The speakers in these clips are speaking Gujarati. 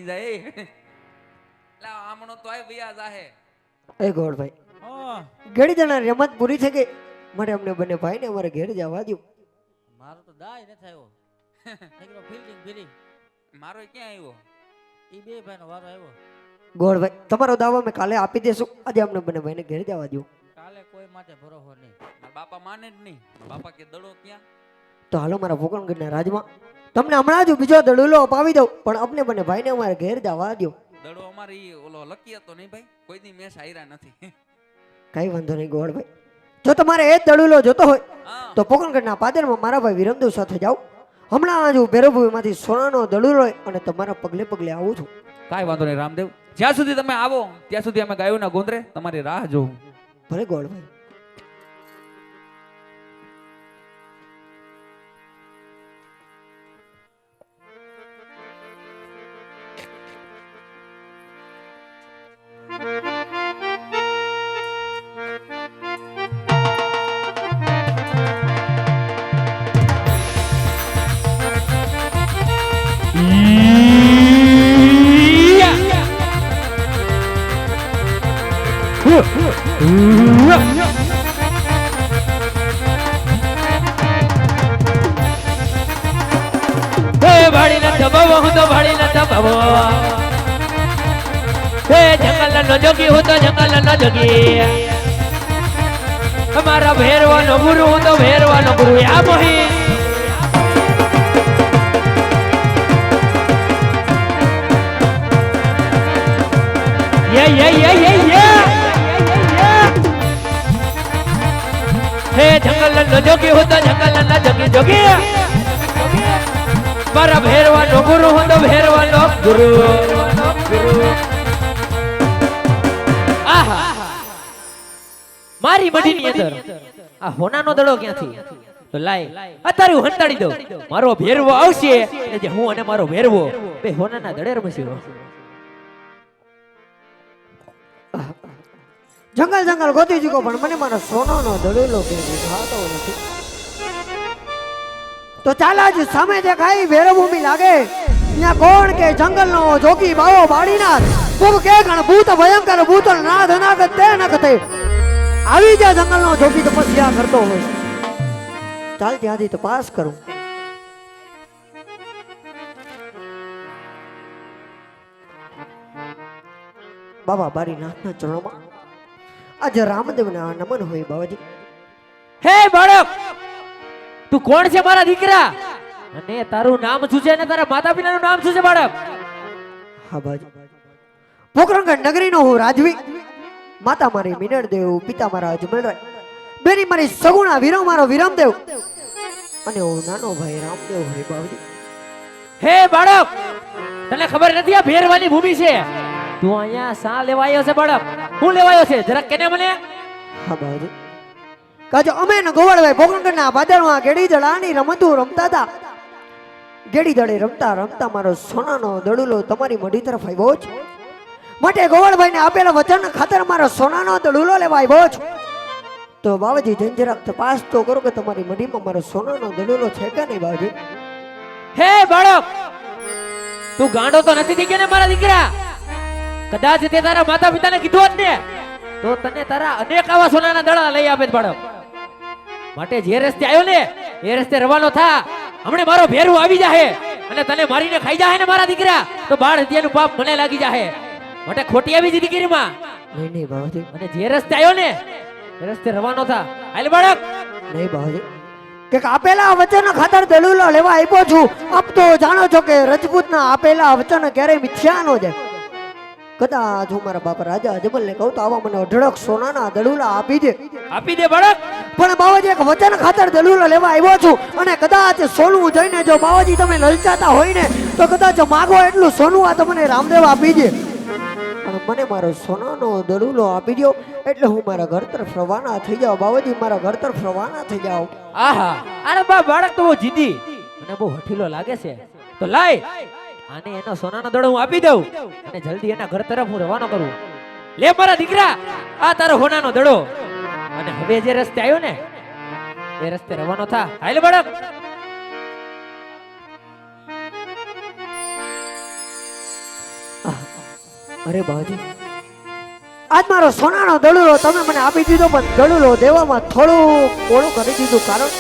જાય એટલે આમણો તો આય વ્યા જાહે એ ગોળભાઈ ઘડી જણા રમત પૂરી થઈ ગઈ મારે અમને બંને ભાઈ ને અમારે ઘેર જવા દો મારો તો દાય ન થયો એકલો ફિલ્ડિંગ ફરી મારો ક્યાં આવ્યો ઈ બે ભાઈનો વારો આવ્યો ગોળભાઈ તમારો દાવો મેં કાલે આપી દેશું આજે અમને બંને ભાઈને ઘેર જવા દો કાલે કોઈ માટે ભરોસો નહીં મારા બાપા માને જ નહીં મારા બાપા કે દડો ક્યાં તો હાલો મારા ભોકણગઢના રાજમાં તમને હમણાં જ બીજો દડુલો અપાવી દઉં પણ અમને બંને ભાઈને અમારે ઘેર જવા દો દડો અમારી ઓલો લકી હતો નહીં ભાઈ કોઈ દી મેચ હાર્યા નથી કઈ વાંધો નહીં ગોળભાઈ જો તમારે એ જ દડુલો જોતો હોય હા તો પોકણગઢના પાદરમાં મારા ભાઈ વિરમદેવ સાથે જાઓ હમણાં જ હું ભેરવભૂમિમાંથી સોનાનો દડુલો અને તમારા પગલે પગલે આવું છું કાંઈ વાંધો નહીં રામદેવ જ્યાં સુધી તમે આવો ત્યાં સુધી અમે ગાયોના ગોંદરે તમારી રાહ જોઉં ભલે ગોળભાઈ ભાડીને દબાવો હું તો ભાડીને દબાવો હે જંગલ નો જોગી હું તો જંગલ નો જોગી અમારા ભેરવાનો ગુરુ હું તો ભેરવાનો ગુરુ આ મોહી હે જંગલ નો જોગી હું તો જંગલ નો જોગી જોગી મારા ભેરવાનો ગુરુ હું તો ભેરવાનો ગુરુ આહા મારી મઢીની અંદર આ હોનાનો દડો ક્યાંથી તો લાય અત્યારે હું હંતાડી દઉં મારો ભેરવો આવશે એટલે જે હું અને મારો ભેરવો બે હોનાના દડે રમશું જંગલ જંગલ ગોતી ચૂકો પણ મને મારો સોનાનો દડુલો કે દેખાતો નથી તો ચાલ આજ સામે દેખાય ભેરભૂમિ લાગે ત્યાં કોણ કે જંગલનો જોગી બાવો બાડીનાર ખૂબ કે ગણ ભૂત ભયંકર ભૂત નાદ નાદ તે નખતે આવી જા જંગલનો જોગી તપસ્યા કરતો હોય ચાલ ત્યાંથી તપાસ કરું બાબા બારીનાથના ચરણોમાં આજે રામદેવના નમન હોય બાબાજી હે બાળક તું કોણ છે મારા દીકરા અને તારું નામ શું છે અને તારા માતા પિતાનું નામ શું છે બાળક હા બાજી પોકરણગઢ નગરીનો હું રાજવી માતા મારી મિનળદેવ પિતા મારા અજમલરાય બેની મારી સગુણા વીરો મારો વિરમદેવ અને હું નાનો ભાઈ રામદેવ હોય બાબજી હે બાળક તને ખબર નથી આ ભેરવાની ભૂમિ છે તું અહીંયા શા લેવાયો છે બાળક હું લેવાયો છે જરાક કેને મને હા બાબજી કાજો અમે ને ગોવાળભાઈ પોકરણગઢના ભાદરમાં ગેડી દડાની રમતું રમતા હતા ગેડી દડે રમતા રમતા મારો સોનાનો દડુલો તમારી મઢી તરફ આવ્યો છે માટે ગોવાળભાઈને આપેલા વચન ખાતર મારો સોનાનો દડુલો લેવા આવ્યો છું તો બાબાજી જંજરાક તપાસ તો કરો કે તમારી મઢીમાં મારો સોનાનો દડુલો છે કે નહીં બાબાજી હે બાળક તું ગાંડો તો નથી થઈ ગયો ને મારા દીકરા કદાચ તે તારા માતા પિતાને કીધું હોત ને તો તને તારા અનેક આવા સોનાના દડા લઈ આપે બાળક માટે જે રસ્તે આવ્યો ને એ રસ્તે રવાનો થા હમણે મારો ભેરવો આવી જાહે અને તને મારીને ખાઈ જાહે ને મારા દીકરા તો બાળ હત્યાનું પાપ મને લાગી જાહે માટે ખોટી આવી જ દીકરીમાં નહીં નહીં બાબાજી અને જે રસ્તે આવ્યો ને એ રસ્તે રવાનો થા હાલ બાળક નહીં બાબાજી કે આપેલા વચન ખાતર દડુલો લેવા આવ્યો છું આપ તો જાણો છો કે રજપૂતના આપેલા વચન ક્યારેય મિથ્યા ન જાય કદાચ હું મારા બાપા રાજા અજમલને કહું તો આવા મને અઢળક સોનાના દડુલા આપી દે બાળક પણ બાવાજી એક વચન ખાતર દડુલો લેવા આવ્યો છું અને કદાચ સોનું જોઈને જો બાવાજી તમે લલચાતા હોય ને તો કદાચ માગો એટલું સોનું આ તમને રામદેવ આપી દે પણ મને મારો સોનાનો દડુલો આપી દો એટલે હું મારા ઘર તરફ રવાના થઈ જાઉં બાવાજી મારા ઘર તરફ રવાના થઈ જાઉં આહા અરે બાળક તો બહુ જીદી મને બહુ હઠીલો લાગે છે તો લાય આને એનો સોનાનો દડો હું આપી દઉં અને જલ્દી એના ઘર તરફ હું રવાનો કરું લે મારા દીકરા આ તારો હોનાનો દડો અને હવે જે રસ્તે આવ્યો ને એ રસ્તે રવાનો થા હાલ બાળક અરે બાજી, આજ મારો સોનાનો દડુલો તમે મને આપી દીધો, પણ દડુલો દેવામાં થોડું મોડું કરી દીધું. કારણ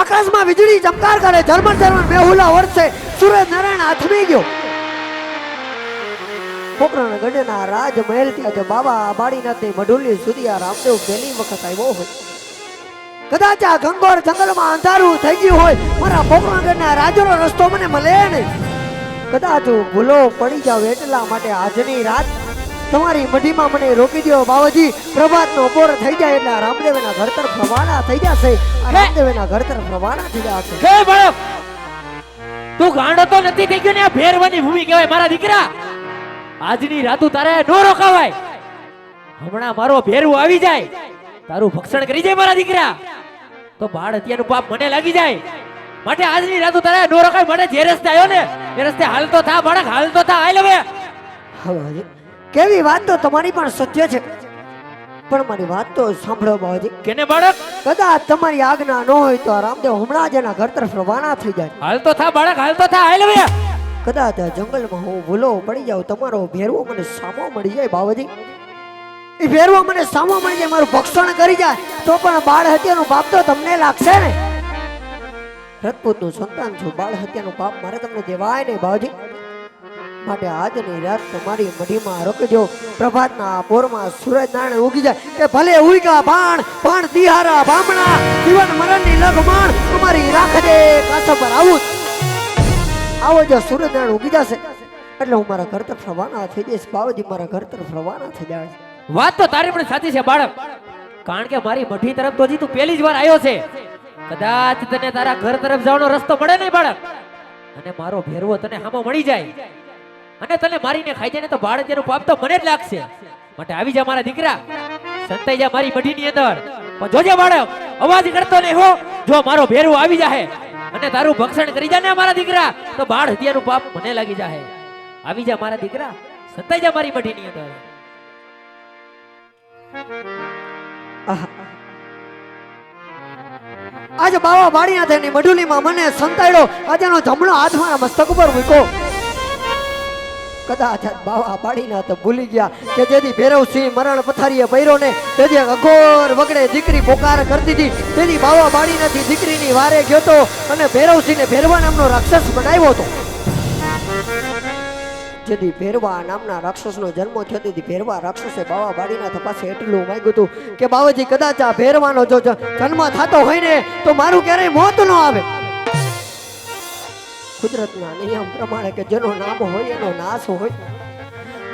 આકાશમાં વીજળી ચમકાર કરે, ઝરમર ઝરમર મેહુલા વરસે, સૂરજ નારાયણ આથમી ગયો. પોકરણ ગઢના રાજમહેલ ત્યાં બાબા બાળીનાથની મઢુલી સુધી આ રામદેવ પહેલી વખત આવ્યો હોય. કદાચ આ ગંગોર જંગલમાં અંધારું થઈ ગયું હોય, મારા પોકરણ ગઢના રાજનો રસ્તો મને મળે નહીં. કદાચ હું ભૂલો પડી જાવ એટલા માટે આજની રાત તમારી મઢીમાં મને રોકી દો બાવાજી. પ્રભાતનો પોર થઈ જાય એટલે આ રામદેવના ઘર તરફ રવાના થઈ જશે. આ રામદેવના ઘર તરફ રવાના થઈ જશે. હે બાળક, તું ગાંડો તો નથી થઈ ગયો ને? આ ભેરવાની ભૂમિ કહેવાય મારા દીકરા. આજની રાતું તારે નો રોકાવાય. હમણાં મારો ભેરવું આવી જાય, તારું ભક્ષણ કરી જાય મારા દીકરા, તો બાળ હત્યાનું પાપ મને લાગી જાય. માટે આજની રાતું તારે નો રોકાય. માટે જે રસ્તે આવ્યો ને એ રસ્તે હાલતો થા બાળક, હાલતો થા. આઈ લવે હવે કેવી વાત તો તમારી પણ સત્ય છે, પણ મારી વાત તો સાંભળો બાવાજી. કેને બાળક? કદાચ તમારી આજ્ઞા ન હોય તો આ રામદેવ હમણાં જ એના ઘર તરફ રવાના થઈ જાય. હાલતો થા બાળક, હાલતો થા. આઈ લવે કદાચ આ જંગલમાં હું ભૂલો પડી જાઉં, તમારો ભેરવો મને સામો મળી જાય બાવાજી. એ ભેરવો મને સામો મળી જાય, મારું ભક્ષણ કરી જાય, તો પણ બાળ હત્યાનું પાપ તો તમને લાગશે ને. રજપૂતનું સંતાન છું, બાળ હત્યાનું પાપ મારે તમને દેવાય નહીં બાવાજી. માટે આજની રાત તમારી મઢીમાં રોકજો. પ્રભાતના પોરમાં સૂરજ નારાયણ ઉગી જાય કે ભલે ઉગ્યા બાણ પણ દિહારા બામણા, જીવન મરણની લગમાણ તમારી રાખજે કાંસા પર. આવો જો સૂરજ નારાયણ ઉગી જશે એટલે હું મારા ઘર તરફ રવાના થઈ જઈશ બાવાજી. મારા ઘર તરફ રવાના થઈ જાય. વાત તો તારી પણ સાચી છે બાળક, કારણ કે મારી મઢી તરફ તો હજી તું પહેલી જ વાર આવ્યો છે. કદાચ તને તારા ઘર તરફ જવાનો રસ્તો મળે નહીં બાળક, અને મારો ભેરવો તને હામો મળી જાય અને તને મારીને ખાઈ જાય ને, તો બાળક તેનું પાપ તો મને જ લાગશે. માટે આવી જા મારા દીકરા, સંતાઈ જા મારી મઢીની અંદર. પણ જોજે બાળક, અવાજ કરતો નહીં હો. જો મારો ભેરવો આવી જાય અને તારું ભક્ષણ કરી જાય ને મારા દીકરા, તો બાળ હત્યાનું પાપ મને લાગી જાય. આવી જા મારા દીકરા, સંતાઈ જા મારી મઢીની અંદર. આજે બાવા બાળીનાથની મઢુલીમાં મને સંતાડ્યો, આજનો જમણો હાથ મારા મસ્તક ઉપર મૂક્યો. કદાચ બાવા બાળીનાથ ભૂલી ગયા કે જેથી ભૈરવસિંહ મરણ પથારીએ ભૈરો ને તેથી અઘોર વગડે દીકરી પોકાર કરતી હતી, તેથી બાવા બાળીનાથની દીકરીની વારે ગયો તો અને ભૈરવસિંહને ભેરવા નામનો રાક્ષસ બનાવ્યો હતો. જેથી ભેરવા નામના રાક્ષસનો જન્મ થયો, તેથી ભેરવા રાક્ષસે બાવા બાળીનાથ પાસે એટલું માંગ્યું હતું કે બાવાજી કદાચ આ ભેરવાનો જો જન્મ થતો હોય ને તો મારું ક્યારેય મોત ન આવે. કુદરતના નિયમ પ્રમાણે કે જેનો નામ હોય એનો નાશ હોય.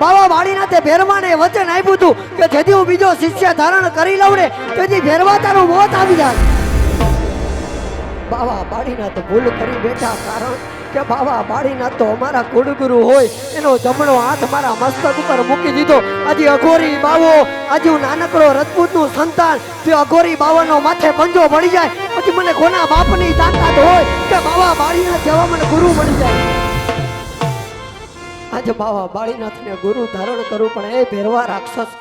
બાવા બાળીનાથે ભેરવાને વચન આપ્યું હતું કે જેથી હું બીજો શિષ્ય ધારણ કરી લઉં ને તેથી ભેરવા તારું મોત આવી જાય. બાવા બાળીનાથ ભૂલ કરી બેઠા, કારણ કે બાવા બાળીનાથ તો અમારા કુળગુરુ હોય, એનો જમણો હાથ મારા મસ્તક ઉપર મૂકી દીધો. આજે અઘોરી બાવો, આજે હું નાનકડો રજપૂતનું સંતાન, જે અઘોરી બાવાનો માથે પંજો પડી જાય પછી મને કોના બાપની તાકાત હોય કે બાવા બાળીનાથ જેવા મને ગુરુ મળી જાય. આજે બાવા બાળીનાથને ગુરુ ધારણ કરું, પણ એ ભેરવા રાક્ષસ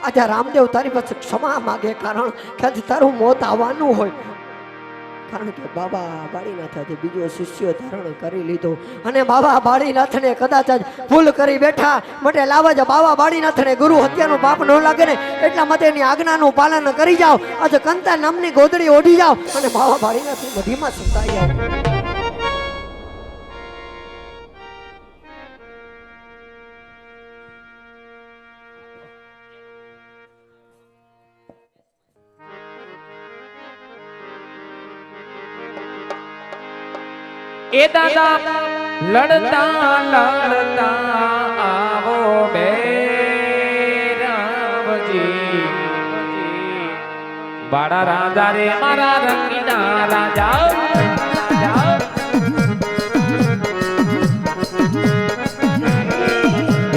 આજે રામદેવ તારી પાસે ક્ષમા માગે, કારણ કે આજે તારું મોત આવવાનું હોય. કારણ કે બાબા બાળીનાથ આજે બીજો શિષ્ય ધારણ કરી લીધો અને બાબા બાળીનાથને કદાચ જ ભૂલ કરી બેઠા. માટે લાવા જ બાબા બાળીનાથને ગુરુ હત્યાનું પાપ ન લાગે ને એટલા માટે એની આજ્ઞાનું પાલન કરી જાઓ. આજે કંતા નામની ગોદડી ઓઢી જાઓ અને બાબા બાળીનાથની મઢીમાં સંતાઈ જાઓ. એ દાદા લડતા લડતા આવો બેરામજી, બાળા રાજા રે મારા રંગીના રાજા.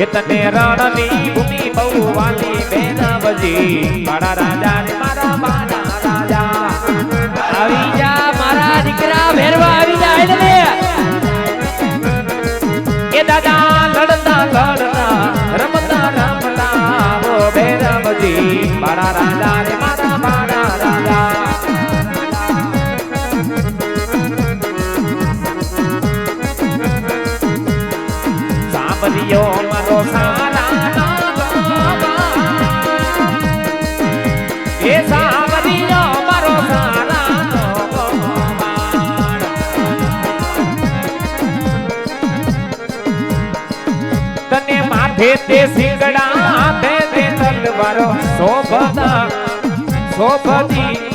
એ તને રણની ભૂમિ બહુ વાલી બેરામજી, બાળા રાજા રે મારા બાળા રાજા. આવી જા મારા દીકરા, ભેરવા આવી જા. એ દાદા લડતા લડતા રમતા રમતા ઓ બેરામજી, બાળા રાજા રે મારા બાળા રાજા. સાંભળ્યો તને માથે તે સિંગડા હાથે તે તલવારો શોભતી